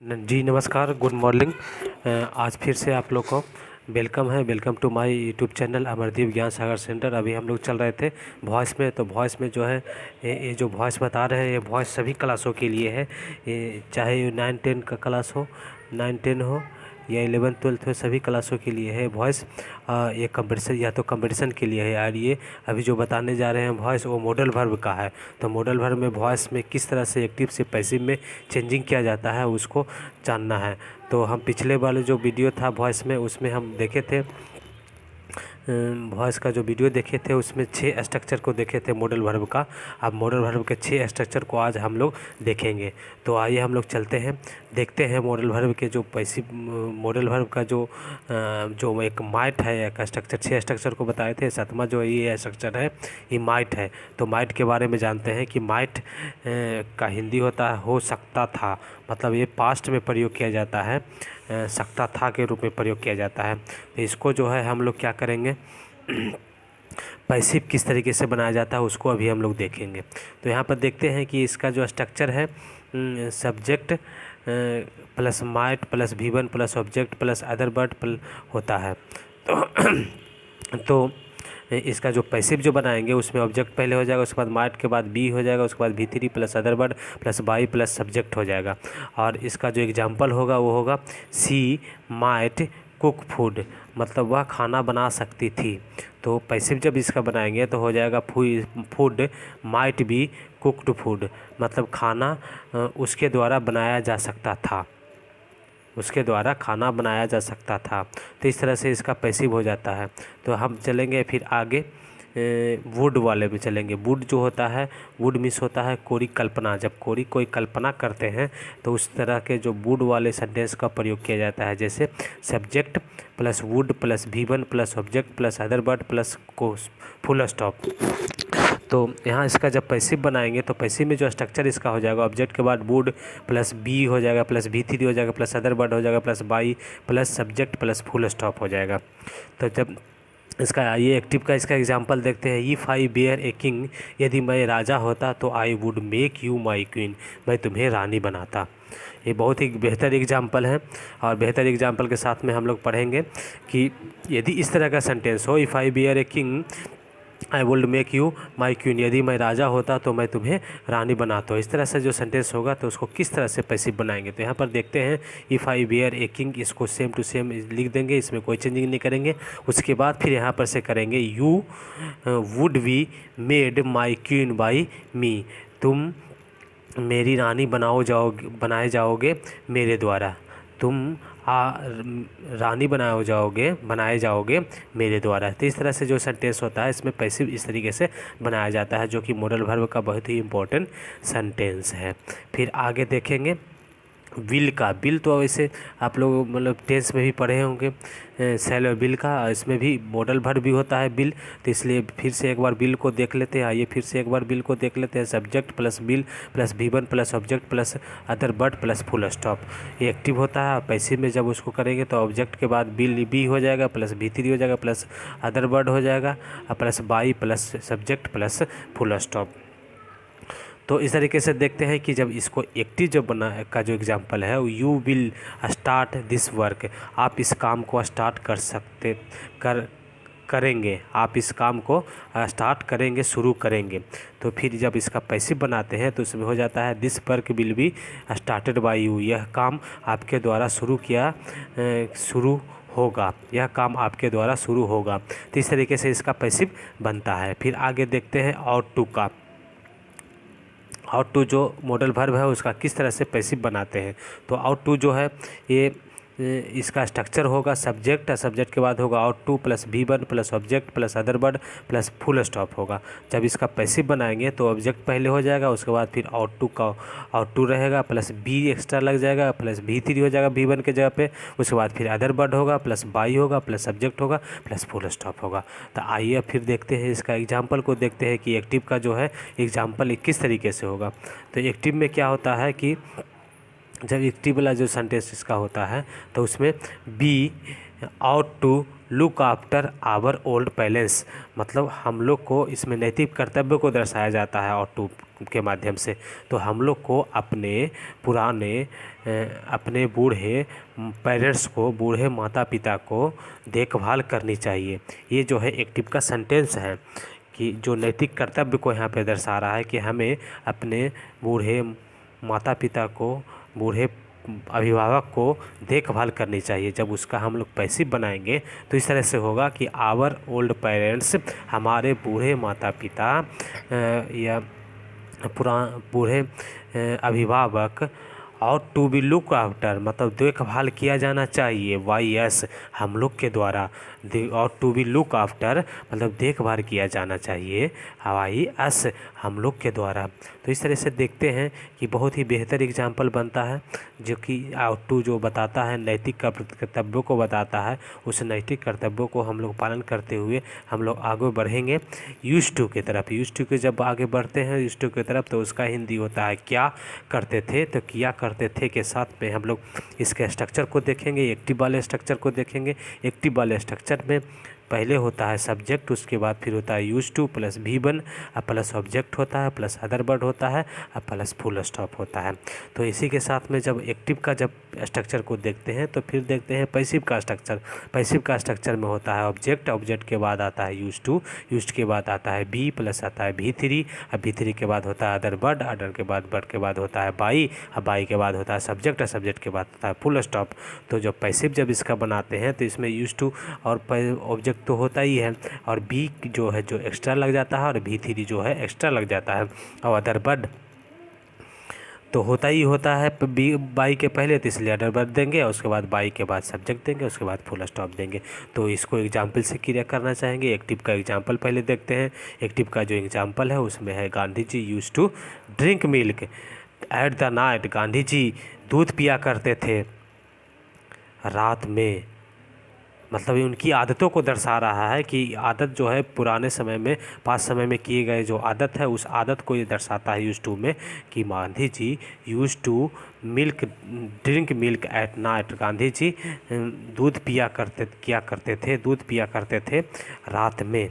जी नमस्कार, good morning. आज फिर से आप लोग को welcome to my YouTube channel Amardeep Gyan Sagar centre. अभी हम लोग चल रहे थे वॉइस में, तो वॉइस में जो है ये जो वॉइस बता रहे हैं ये वॉइस सभी क्लासों के लिए है। ये चाहे 9-10 का क्लास हो, 9-10 हो या 11-12 हो, सभी क्लासों के लिए है वॉइस। ये कंपटीशन या तो कंपटीशन के लिए है यार। ये अभी जो बताने जा रहे हैं वॉइस वो मॉडल वर्ब का है। तो मॉडल वर्ब में वॉइस में किस तरह से एक्टिव से पैसिव में चेंजिंग किया जाता है उसको जानना है। तो हम पिछले वाले जो वीडियो था वॉइस में उसमें हम देखे थे, वॉइस का जो वीडियो देखे थे उसमें 6 स्ट्रक्चर को देखे थे मॉडल वर्ब का। अब मॉडल वर्ब के 6 स्ट्रक्चर को आज हम लोग देखेंगे। तो आइए हम लोग चलते हैं, देखते हैं मॉडल वर्ब के जो पैसिव मॉडल वर्ब का जो एक माइट है, एक स्ट्रक्चर 6 स्ट्रक्चर को बताए थे। 7वां जो ये स्ट्रक्चर है ये माइट है। तो माइट के बारे में जानते हैं कि माइट का हिंदी होता है हो सकता था, मतलब ये पास्ट में प्रयोग किया जाता है, सकता था के रूप में प्रयोग किया जाता है। तो इसको जो है हम लोग क्या करेंगे, पैसिव किस तरीके से बनाया जाता है उसको अभी हम लोग देखेंगे। तो यहाँ पर देखते हैं कि इसका जो स्ट्रक्चर है subject plus might plus V1 plus object plus other word होता है। तो इसका जो पैसिव जो बनाएंगे उसमें ऑब्जेक्ट पहले हो जाएगा, उसके बाद माइट के बाद बी हो जाएगा, उसके बाद V3 plus other word plus by plus subject हो जाएगा। और इसका जो एग्जांपल होगा वो होगा सी माइट कुक फूड, मतलब वह खाना बना सकती थी। तो पैसिव जब इसका बनाएंगे तो हो जाएगा food might be cooked food, मतलब खाना उसके द्वारा बनाया जा सकता था, उसके द्वारा खाना बनाया जा सकता था। तो इस तरह से इसका पैसिव हो जाता है। तो हम चलेंगे फिर आगे वुड वाले में चलेंगे। वुड जो होता है, वुड मिस होता है कोरी कल्पना। जब कोई कल्पना करते हैं तो उस तरह के जो वुड वाले सेंटेंस का प्रयोग किया जाता है, जैसे subject plus would plus V1 plus object plus other word plus को फुल स्टॉप। तो यहाँ इसका जब पैसिव बनाएंगे तो पैसिव में जो स्ट्रक्चर इसका हो जाएगा, ऑब्जेक्ट के बाद वुड प्लस बी हो जाएगा प्लस V3 हो जाएगा प्लस अदर वर्ड हो जाएगा plus by plus subject plus full stop हो जाएगा। तो जब इसका ये एक्टिव का इसका एग्जांपल देखते हैं। If I were a king, यदि मैं राजा होता तो I would make you my queen, मैं तुम्हें रानी बनाता। ये बहुत ही बेहतर एग्जांपल है। और बेहतर एग्जांपल के साथ में हम लोग पढ़ेंगे कि यदि इस तरह का सेंटेंस हो, if I were a king I would make you my queen, यदि मैं राजा होता तो मैं तुम्हें रानी बनाता। इस तरह से जो सेंटेंस होगा तो उसको किस तरह से पैसिव बनाएंगे। तो यहाँ पर देखते हैं if I were a king, इसको सेम टू सेम लिख देंगे, इसमें कोई चेंजिंग नहीं करेंगे। उसके बाद फिर यहाँ पर से करेंगे you would be made my queen by me, तुम मेरी रानी बनाए जाओगे मेरे द्वारा, तुम रानी बनाए जाओगे मेरे द्वारा। तो इस तरह से जो सेंटेंस होता है इसमें पैसिव इस तरीके से बनाया जाता है, जो कि मॉडल वर्ब का बहुत ही इम्पोर्टेंट सेंटेंस है। फिर आगे देखेंगे विल का। बिल तो वैसे आप लोग मतलब टेंस में भी पढ़े होंगे, सेल और बिल का, इसमें भी मॉडल वर्ब भी होता है बिल। तो इसलिए फिर से एक बार बिल को देख लेते हैं। आइए फिर से एक बार बिल को देख लेते हैं। Subject plus bill plus V1 plus object plus other word plus full stop, ये एक्टिव होता है। पैसिव में जब उसको करेंगे तो ऑब्जेक्ट के बाद बिल बी हो जाएगा प्लस V3 हो जाएगा प्लस अदर वर्ड हो जाएगा plus by plus subject plus full stop. तो इस तरीके से देखते हैं कि जब इसको एक्टिव जब बना का जो एग्जांपल है, you will start this work, आप इस काम को स्टार्ट करेंगे, आप इस काम को स्टार्ट करेंगे, शुरू करेंगे। तो फिर जब इसका पैसिव बनाते हैं तो इसमें हो जाता है this work will be started by you, यह काम आपके द्वारा शुरू होगा, यह काम आपके द्वारा शुरू होगा। तो इस तरीके से इसका पैसिव बनता है। फिर आगे देखते हैं आउट टू का। आउट टू जो मॉडल वर्ब है उसका किस तरह से पैसिव बनाते हैं। तो आउट टू जो है ये इसका स्ट्रक्चर होगा सब्जेक्ट, सब्जेक्ट के बाद होगा out two plus V1 plus object plus other word plus full stop होगा। जब इसका पैसिव बनाएंगे तो ऑब्जेक्ट पहले हो जाएगा, उसके बाद फिर आउट टू रहेगा प्लस बी एक्स्ट्रा लग जाएगा प्लस V3 हो जाएगा V1 के जगह पे, उसके बाद फिर अदर वर्ड होगा प्लस बाई होगा प्लस सब्जेक्ट होगा प्लस फुल स्टॉप होगा। तो आइए फिर देखते हैं इसका एग्जाम्पल को, देखते हैं कि एक्टिव का जो है एग्जाम्पल किस तरीके से होगा। तो एक्टिव में क्या होता है कि जब एक्टिव वाला जो सेंटेंस इसका होता है तो उसमें be out to look after our old parents, मतलब हम लोग को इसमें नैतिक कर्तव्य को दर्शाया जाता है आउट टू के माध्यम से। तो हम लोग को अपने पुराने अपने बूढ़े पेरेंट्स को, बूढ़े माता पिता को देखभाल करनी चाहिए। ये जो है एक्टिव का सेंटेंस है कि जो नैतिक कर्तव्य को यहाँ पे दर्शा रहा है कि हमें अपने बूढ़े माता पिता को, बूढ़े अभिभावक को देखभाल करनी चाहिए। जब उसका हम लोग पैसिव बनाएंगे तो इस तरह से होगा कि आवर ओल्ड पेरेंट्स, हमारे बूढ़े माता पिता या बूढ़े अभिभावक, और टू बी लुक आफ्टर मतलब देखभाल किया जाना चाहिए, वाई एस हम लोग के द्वारा, और टू बी लुक आफ्टर मतलब देखभाल किया जाना चाहिए, वाई एस हम लोग के द्वारा। तो इस तरह से देखते हैं कि बहुत ही बेहतर एग्जाम्पल बनता है जो कि टू जो बताता है नैतिक कर्तव्यों को बताता है। उस नैतिक कर्तव्यों को हम लोग पालन करते हुए हम लोग आगे बढ़ेंगे यूज टू की तरफ। यूज टू के जब आगे बढ़ते हैं यूज टू की तरफ तो उसका हिंदी होता है क्या करते थे। तो किया करते थे के साथ में हम लोग इसके स्ट्रक्चर को देखेंगे, एक्टिव वाले स्ट्रक्चर को देखेंगे। एक्टिव वाले स्ट्रक्चर में पहले होता है सब्जेक्ट, उसके बाद फिर होता है use two plus V1 plus object होता है प्लस अदर वर्ड होता है प्लस फुल स्टॉप होता है। तो इसी के साथ में जब एक्टिव का जब स्ट्रक्चर को देखते हैं तो फिर देखते हैं पैसिव का स्ट्रक्चर। पैसिव का स्ट्रक्चर में होता है ऑब्जेक्ट, ऑब्जेक्ट के बाद आता है यूज टू, यूज के बाद आता है बी प्लस आता है V3, अब V3 के बाद होता है अदर वर्ड, अदर के बाद वर्ड के बाद होता है बाई, अब बाई के बाद होता है सब्जेक्ट, सब्जेक्ट के बाद होता है फुल स्टॉप। तो जब पैसिव जब इसका बनाते हैं तो इसमें यूज टू और ऑब्जेक्ट तो होता ही है, और बी जो है जो एक्स्ट्रा लग जाता है, और V3 जो है एक्स्ट्रा लग जाता है, और अदर वर्ड तो होता ही होता है बी बाई के पहले, तो इसलिए अदर वर्ड देंगे, और उसके बाद बाई के बाद सब्जेक्ट देंगे, उसके बाद फुल स्टॉप देंगे। तो इसको एग्जाम्पल से क्लियर करना चाहेंगे। एक्टिव का एग्जाम्पल पहले देखते हैं। एक्टिव का जो एग्जाम्पल है उसमें है Gandhi ji use to drink milk at the night. Gandhi ji दूध पिया करते थे रात में, मतलब ये उनकी आदतों को दर्शा रहा है कि आदत जो है पुराने समय में, पास्ट समय में किए गए जो आदत है उस आदत को ये दर्शाता है यूज टू में कि Gandhi ji use to drink milk at night. Gandhi ji दूध किया करते थे, दूध पिया करते थे रात में।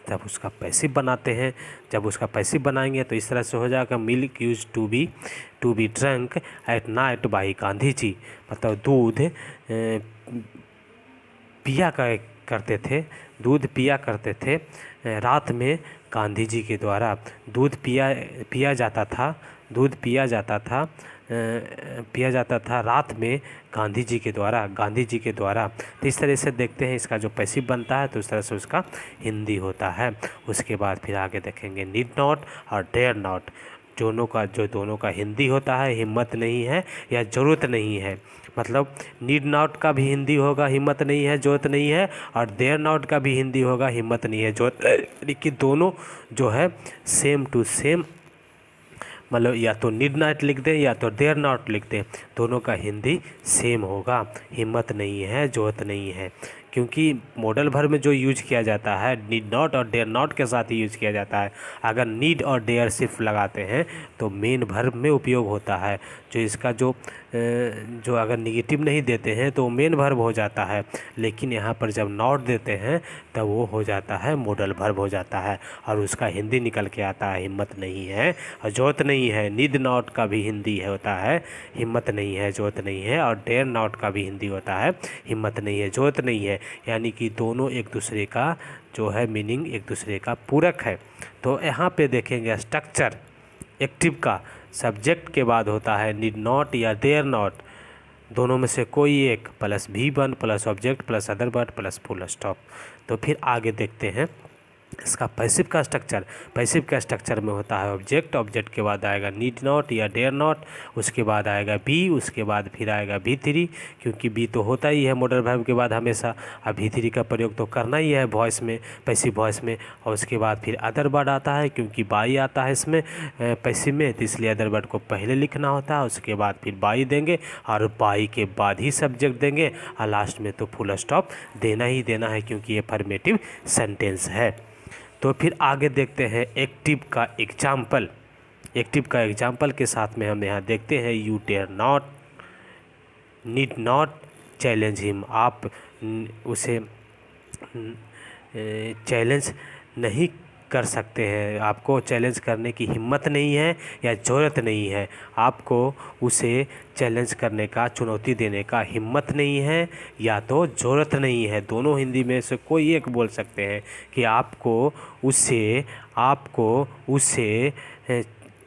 जब उसका पैसिव बनाते हैं, जब उसका पैसिव बनाएंगे तो इस तरह से हो जाएगा milk use to be drunk at night by Gandhi ji, मतलब दूध करते थे, दूध पिया करते थे रात में गांधी जी के द्वारा। दूध पिया जाता था, दूध पिया जाता था रात में गांधी जी के द्वारा, गांधी जी के द्वारा। तो इस तरह से देखते हैं इसका जो पैसिव बनता है तो इस तरह से उसका हिंदी होता है। उसके बाद फिर आगे देखेंगे नीड नॉट और डेयर नॉट, दोनों का हिंदी होता है हिम्मत नहीं है या ज़रूरत नहीं है। मतलब नीड नॉट का भी हिंदी होगा हिम्मत नहीं है ज़रूरत नहीं है, और देयर नॉट का भी हिंदी होगा हिम्मत नहीं है ज़रूरत, लेकिन दोनों जो है सेम टू सेम, मतलब या तो नीड नॉट लिख दें या तो देयर नॉट लिख दें, दोनों का हिंदी सेम होगा, हिम्मत नहीं है ज़रूरत नहीं है। क्योंकि मॉडल भर में जो यूज किया जाता है नीड नॉट और डेयर नॉट के साथ ही यूज किया जाता है। अगर नीड और डेयर सिर्फ लगाते हैं तो मेन वर्ब में उपयोग होता है। जो इसका जो अगर निगेटिव नहीं देते हैं तो मेन वर्ब हो जाता है, लेकिन यहाँ पर जब नॉट देते हैं तब वो हो जाता है मॉडल वर्ब हो जाता है, और उसका हिंदी निकल के आता है हिम्मत नहीं है और ज़रूरत नहीं है। नीड नॉट का भी हिंदी होता है हिम्मत नहीं है ज़रूरत नहीं है, और डेयर नॉट का भी हिंदी होता है हिम्मत नहीं है ज़रूरत नहीं है। यानी कि दोनों एक दूसरे का जो है मीनिंग एक दूसरे का पूरक है। तो यहाँ पे देखेंगे स्ट्रक्चर एक्टिव का सब्जेक्ट के बाद होता है नीड नॉट या देयर नॉट, दोनों में से कोई एक, plus V1 plus object plus other word plus full stop. तो फिर आगे देखते हैं इसका पैसिव का स्ट्रक्चर। पैसिव का स्ट्रक्चर में होता है ऑब्जेक्ट, ऑब्जेक्ट के बाद आएगा नीड नॉट या डेयर नॉट, उसके बाद आएगा बी, उसके बाद फिर आएगा V3, क्योंकि बी तो होता ही है मॉडल वर्ब के बाद हमेशा, अब V3 का प्रयोग तो करना ही है वॉइस में, पैसिव वॉइस में। और उसके बाद फिर अदर वर्ड आता है, क्योंकि बाई आता है इसमें पैसिव में, तो इसलिए अदर वर्ड को पहले लिखना होता है। उसके बाद फिर बाई देंगे, और बाई के बाद ही सब्जेक्ट देंगे, और लास्ट में तो फुल स्टॉप देना ही देना है, क्योंकि ये अफर्मेटिव सेंटेंस है। तो फिर आगे देखते हैं एक्टिव का एग्जाम्पल। एक्टिव का एग्जाम्पल के साथ में हम यहाँ देखते हैं you dare not, need not challenge him, आप उसे चैलेंज नहीं कर सकते हैं, आपको चैलेंज करने की हिम्मत नहीं है या ज़रूरत नहीं है, आपको उसे चैलेंज करने का, चुनौती देने का हिम्मत नहीं है या तो ज़रूरत नहीं है। दोनों हिंदी में से कोई एक बोल सकते हैं कि आपको उसे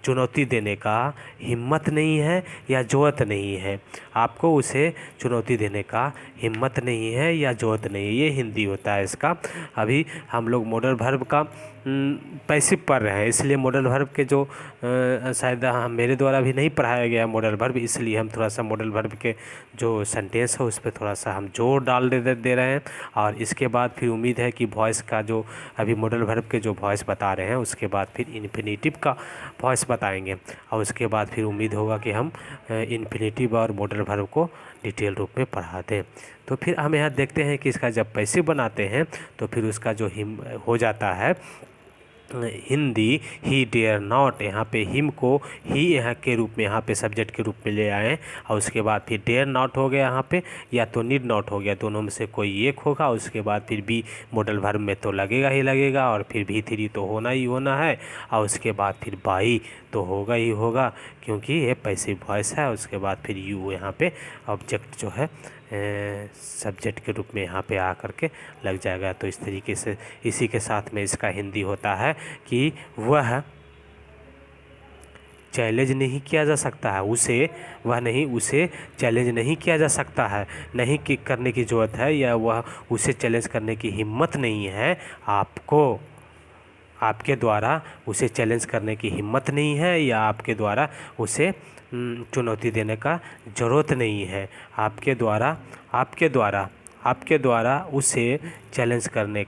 चुनौती देने का हिम्मत नहीं है या ज़रूरत नहीं है, आपको उसे चुनौती देने का हिम्मत नहीं है या ज़रूरत नहीं है, ये हिंदी होता है इसका। अभी हम लोग मॉडल वर्ब का पैसिव पढ़ रहे हैं, इसलिए मॉडल वर्ब के जो शायद मेरे द्वारा भी नहीं पढ़ाया गया मॉडल वर्ब, इसलिए हम थोड़ा सा मॉडल वर्ब के जो सेंटेंस है उस पर थोड़ा सा हम जोर डाल दे रहे हैं। और इसके बाद फिर उम्मीद है कि वॉइस का जो अभी मॉडल वर्ब के जो वॉइस बता रहे हैं उसके बाद फिर इन्फिनेटिव का वॉइस बताएंगे, और उसके बाद फिर उम्मीद होगा कि हम इन्फिनेटिव और मॉडल वर्ब को डिटेल रूप में पढ़ा दें। तो फिर हम यहाँ देखते हैं कि इसका जब पैसिव बनाते हैं तो फिर उसका जो हो जाता है हिंदी ही डेयर नॉट, यहाँ पे हिम को ही यहाँ के रूप में, यहाँ पे सब्जेक्ट के रूप में ले आए, और उसके बाद फिर डेयर नॉट हो गया यहाँ पे, या तो नीड नॉट हो गया, दोनों में से कोई एक होगा। उसके बाद फिर बी मॉडल वर्ब में तो लगेगा ही लगेगा, और फिर V3 तो होना ही होना है, और उसके बाद फिर बाई तो होगा ही होगा क्योंकि ये पैसिव वॉइस है। उसके बाद फिर यू यहाँ पे ऑब्जेक्ट जो है सब्जेक्ट के रूप में यहाँ पे आ करके लग जाएगा। तो इस तरीके से इसी के साथ में इसका हिंदी होता है कि वह चैलेंज नहीं किया जा सकता है, उसे चैलेंज नहीं किया जा सकता है, नहीं कि करने की ज़रूरत है, या वह उसे चैलेंज करने की हिम्मत नहीं है, आपके द्वारा उसे चैलेंज करने की हिम्मत नहीं है, या आपके द्वारा उसे चुनौती देने का ज़रूरत नहीं है, आपके द्वारा उसे चैलेंज करने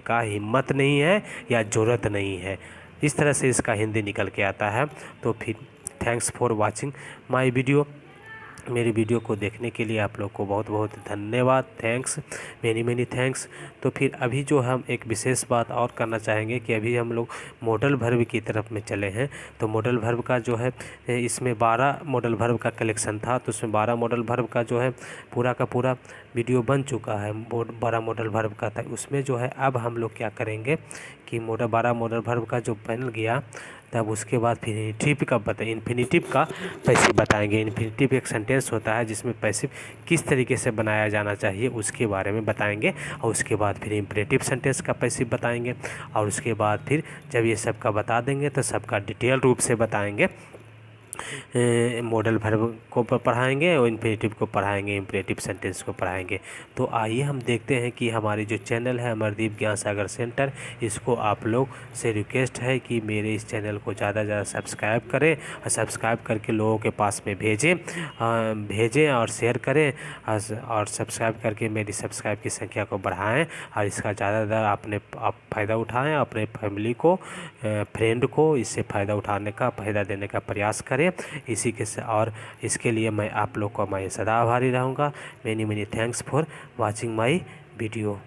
का हिम्मत नहीं है या ज़रूरत नहीं है। इस तरह से इसका हिंदी निकल के आता है। तो फिर thanks for watching my video. मेरी वीडियो को देखने के लिए आप लोग को बहुत बहुत धन्यवाद, थैंक्स, मेनी थैंक्स। तो फिर अभी जो हम एक विशेष बात और करना चाहेंगे कि अभी हम लोग मॉडल वर्ब की तरफ में चले हैं। तो मॉडल वर्ब का जो है इसमें 12 मॉडल वर्ब का कलेक्शन था, तो उसमें 12 मॉडल वर्ब का जो है पूरा का पूरा वीडियो बन चुका है 12 मॉडल वर्ब का था। उसमें जो है अब हम लोग क्या करेंगे कि 12 मॉडल वर्ब का जो बन गया तब उसके बाद फिर इन्फिनेटिव का पैसिव बताएंगे। इन्फिनेटिव एक सेंटेंस होता है जिसमें पैसिव किस तरीके से बनाया जाना चाहिए उसके बारे में बताएंगे, और उसके बाद फिर इम्परेटिव सेंटेंस का पैसिव बताएंगे, और उसके बाद फिर जब ये सब का बता देंगे तो सबका डिटेल रूप से बताएंगे। मॉडल वर्ब को पढ़ाएंगे और इन्फिनेटिव को पढ़ाएंगे, इम्परेटिव सेंटेंस को पढ़ाएंगे। तो आइए हम देखते हैं कि हमारी जो चैनल है अमरदीप ज्ञान सागर सेंटर, इसको आप लोग से रिक्वेस्ट है कि मेरे इस चैनल को ज़्यादा सब्सक्राइब करें, और सब्सक्राइब करके लोगों के पास में भेजें और शेयर करें, और सब्सक्राइब करके मेरी सब्सक्राइब की संख्या को बढ़ाएँ, और इसका ज़्यादातर आप फ़ायदा उठाएँ, अपने फैमिली को, फ्रेंड को इससे फ़ायदा देने का प्रयास करें। इसी के और इसके लिए मैं आप लोग को मैं सदा आभारी रहूँगा। Many thanks for watching my video.